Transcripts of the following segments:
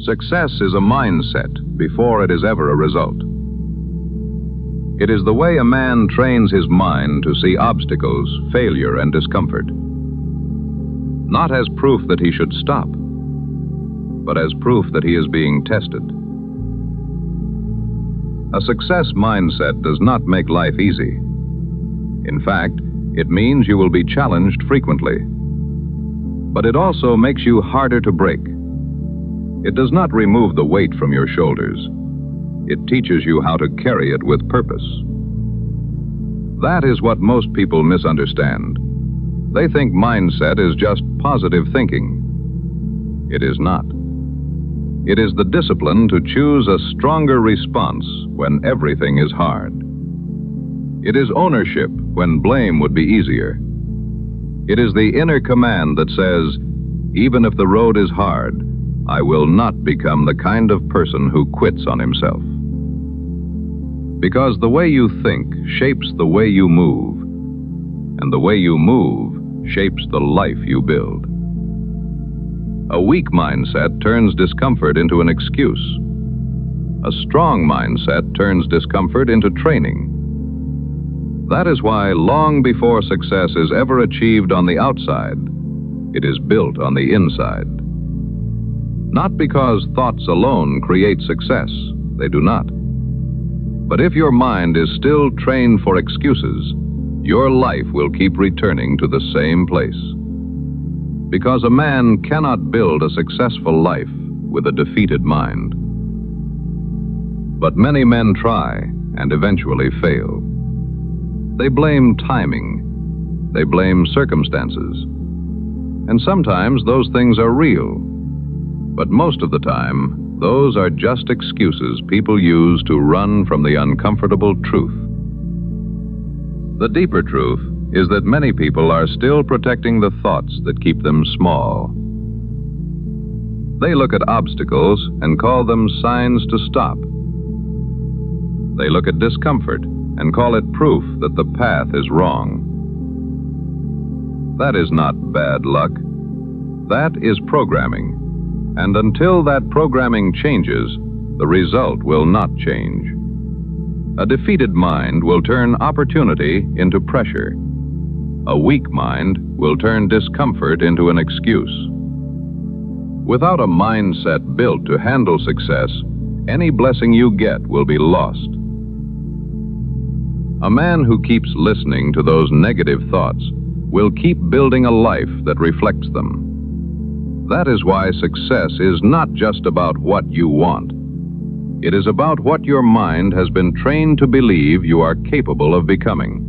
Success is a mindset before it is ever a result. It is the way a man trains his mind to see obstacles, failure, and discomfort, not as proof that he should stop, but as proof that he is being tested. A success mindset does not make life easy. In fact, it means you will be challenged frequently. But it also makes you harder to break. It does not remove the weight from your shoulders. It teaches you how to carry it with purpose. That is what most people misunderstand. They think mindset is just positive thinking. It is not. It is the discipline to choose a stronger response when everything is hard. It is ownership when blame would be easier. It is the inner command that says, even if the road is hard, I will not become the kind of person who quits on himself. Because the way you think shapes the way you move, and the way you move shapes the life you build. A weak mindset turns discomfort into an excuse. A strong mindset turns discomfort into training. That is why long before success is ever achieved on the outside, it is built on the inside. Not because thoughts alone create success, they do not. But if your mind is still trained for excuses, your life will keep returning to the same place. Because a man cannot build a successful life with a defeated mind. But many men try and eventually fail. They blame timing. They blame circumstances. And sometimes those things are real. But most of the time, those are just excuses people use to run from the uncomfortable truth. The deeper truth is that many people are still protecting the thoughts that keep them small. They look at obstacles and call them signs to stop. They look at discomfort and call it proof that the path is wrong. That is not bad luck. That is programming. And until that programming changes, the result will not change. A defeated mind will turn opportunity into pressure. A weak mind will turn discomfort into an excuse. Without a mindset built to handle success, any blessing you get will be lost. A man who keeps listening to those negative thoughts will keep building a life that reflects them. That is why success is not just about what you want. It is about what your mind has been trained to believe you are capable of becoming.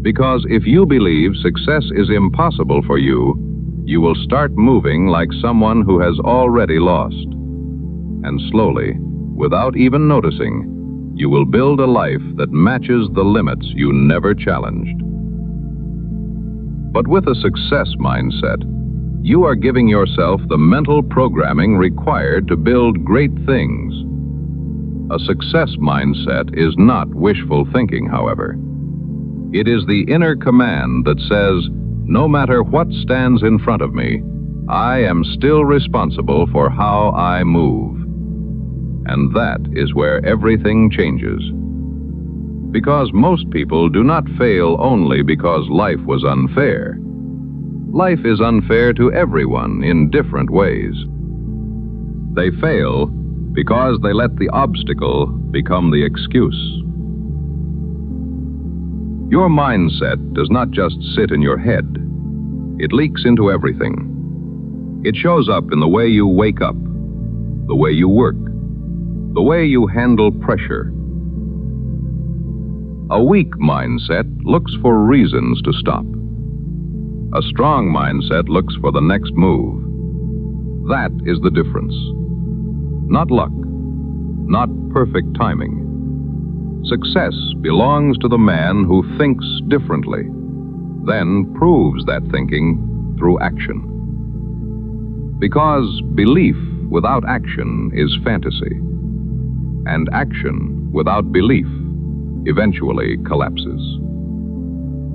Because if you believe success is impossible for you, you will start moving like someone who has already lost. And slowly, without even noticing, you will build a life that matches the limits you never challenged. But with a success mindset, you are giving yourself the mental programming required to build great things. A success mindset is not wishful thinking, however. It is the inner command that says, no matter what stands in front of me, I am still responsible for how I move. And that is where everything changes. Because most people do not fail only because life was unfair. Life is unfair to everyone in different ways. They fail because they let the obstacle become the excuse. Your mindset does not just sit in your head. It leaks into everything. It shows up in the way you wake up, the way you work, the way you handle pressure. A weak mindset looks for reasons to stop. A strong mindset looks for the next move. That is the difference. Not luck, not perfect timing. Success belongs to the man who thinks differently, then proves that thinking through action. Because belief without action is fantasy, and action without belief eventually collapses.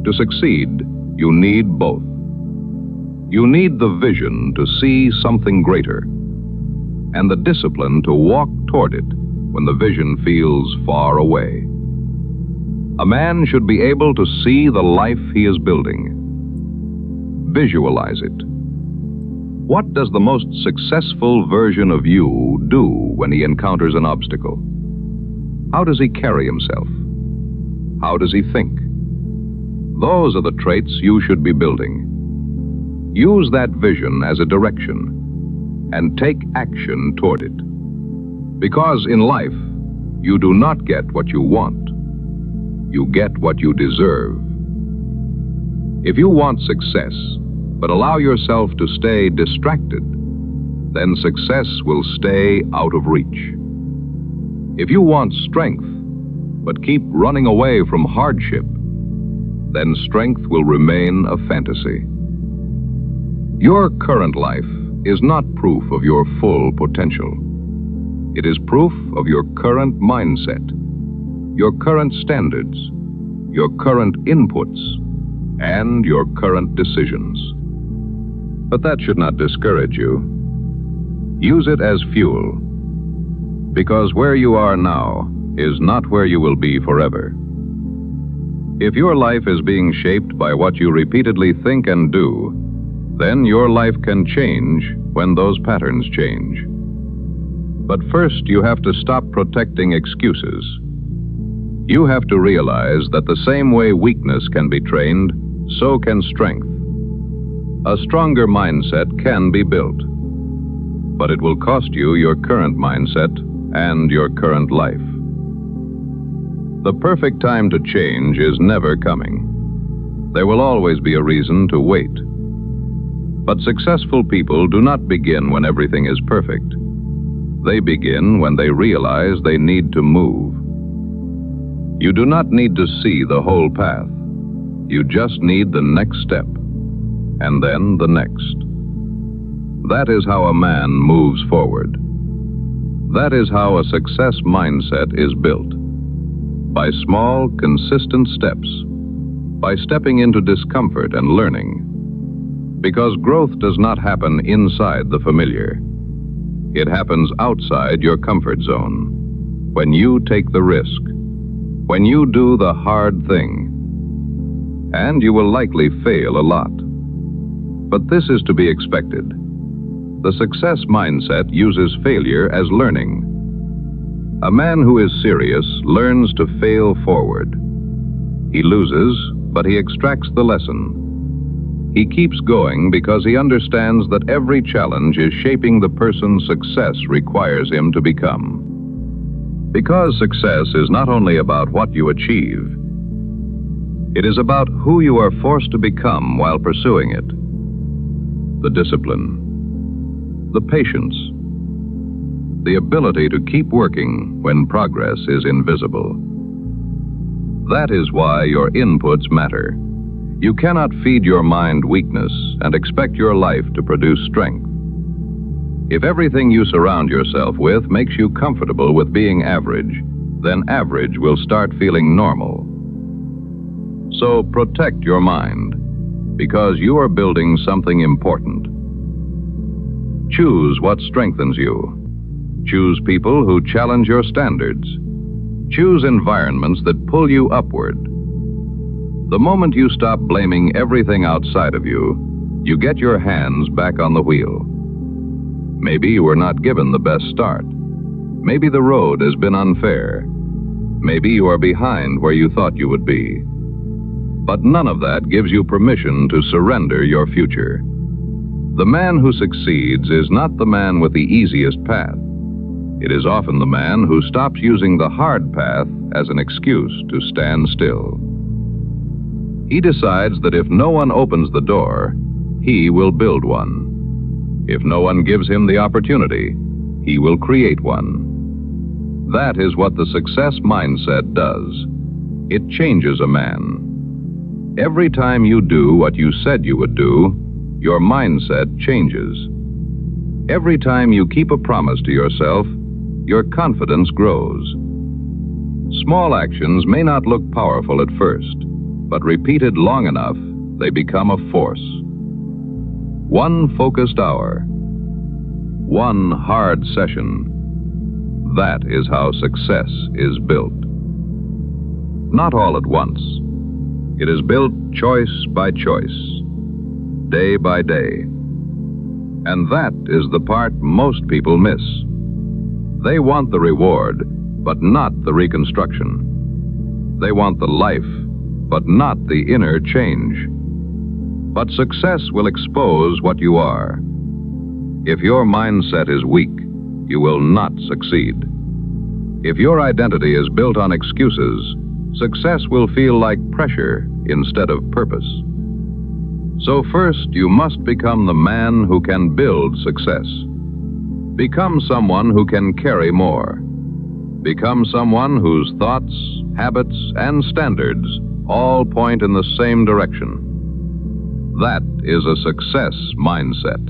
To succeed, you need both. You need the vision to see something greater, and the discipline to walk toward it when the vision feels far away. A man should be able to see the life he is building. Visualize it. What does the most successful version of you do when he encounters an obstacle? How does he carry himself? How does he think? Those are the traits you should be building. Use that vision as a direction and take action toward it. Because in life, you do not get what you want. You get what you deserve. If you want success, but allow yourself to stay distracted, then success will stay out of reach. If you want strength, but keep running away from hardship, then strength will remain a fantasy. Your current life is not proof of your full potential. It is proof of your current mindset, your current standards, your current inputs, and your current decisions. But that should not discourage you. Use it as fuel, because where you are now is not where you will be forever. If your life is being shaped by what you repeatedly think and do, then your life can change when those patterns change. But first, you have to stop protecting excuses. You have to realize that the same way weakness can be trained, so can strength. A stronger mindset can be built, but it will cost you your current mindset and your current life. The perfect time to change is never coming. There will always be a reason to wait. But successful people do not begin when everything is perfect. They begin when they realize they need to move. You do not need to see the whole path. You just need the next step, and then the next. That is how a man moves forward. That is how a success mindset is built. By small, consistent steps. By stepping into discomfort and learning. Because growth does not happen inside the familiar. It happens outside your comfort zone. When you take the risk. When you do the hard thing. And you will likely fail a lot. But this is to be expected. The success mindset uses failure as learning. A man who is serious learns to fail forward. He loses, but he extracts the lesson. He keeps going because he understands that every challenge is shaping the person success requires him to become. Because success is not only about what you achieve, it is about who you are forced to become while pursuing it. The discipline, the patience, the ability to keep working when progress is invisible. That is why your inputs matter. You cannot feed your mind weakness and expect your life to produce strength. If everything you surround yourself with makes you comfortable with being average, then average will start feeling normal. So protect your mind, because you are building something important. Choose what strengthens you. Choose people who challenge your standards. Choose environments that pull you upward. The moment you stop blaming everything outside of you, you get your hands back on the wheel. Maybe you were not given the best start. Maybe the road has been unfair. Maybe you are behind where you thought you would be. But none of that gives you permission to surrender your future. The man who succeeds is not the man with the easiest path. It is often the man who stops using the hard path as an excuse to stand still. He decides that if no one opens the door, he will build one. If no one gives him the opportunity, he will create one. That is what the success mindset does. It changes a man. Every time you do what you said you would do, your mindset changes. Every time you keep a promise to yourself, your confidence grows. Small actions may not look powerful at first, but repeated long enough, they become a force. One focused hour, one hard session. That is how success is built. Not all at once. It is built choice by choice, day by day. And that is the part most people miss. They want the reward, but not the reconstruction. They want the life, but not the inner change. But success will expose what you are. If your mindset is weak, you will not succeed. If your identity is built on excuses, success will feel like pressure instead of purpose. So first, you must become the man who can build success. Become someone who can carry more. Become someone whose thoughts, habits, and standards all point in the same direction. That is a success mindset.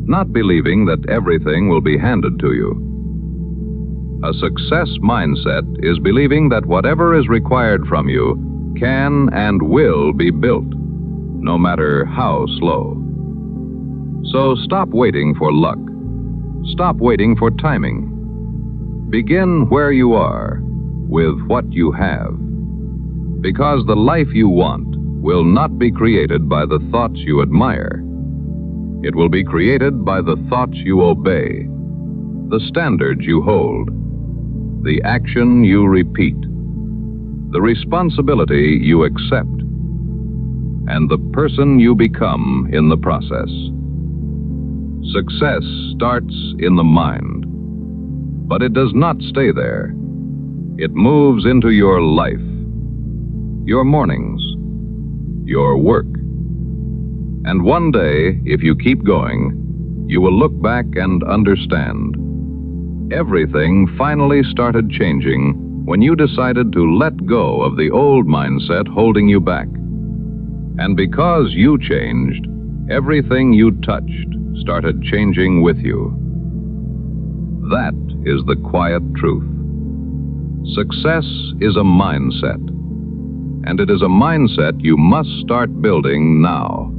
Not believing that everything will be handed to you. A success mindset is believing that whatever is required from you can and will be built, no matter how slow. So stop waiting for luck. Stop waiting for timing. Begin where you are, with what you have. Because the life you want will not be created by the thoughts you admire. It will be created by the thoughts you obey, the standards you hold, the action you repeat, the responsibility you accept, and the person you become in the process. Success starts in the mind, but it does not stay there. It moves into your life, your mornings, your work. And one day, if you keep going, you will look back and understand. Everything finally started changing when you decided to let go of the old mindset holding you back. And because you changed, everything you touched started changing with you. That is the quiet truth. Success is a mindset, and it is a mindset you must start building now,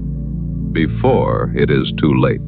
before it is too late.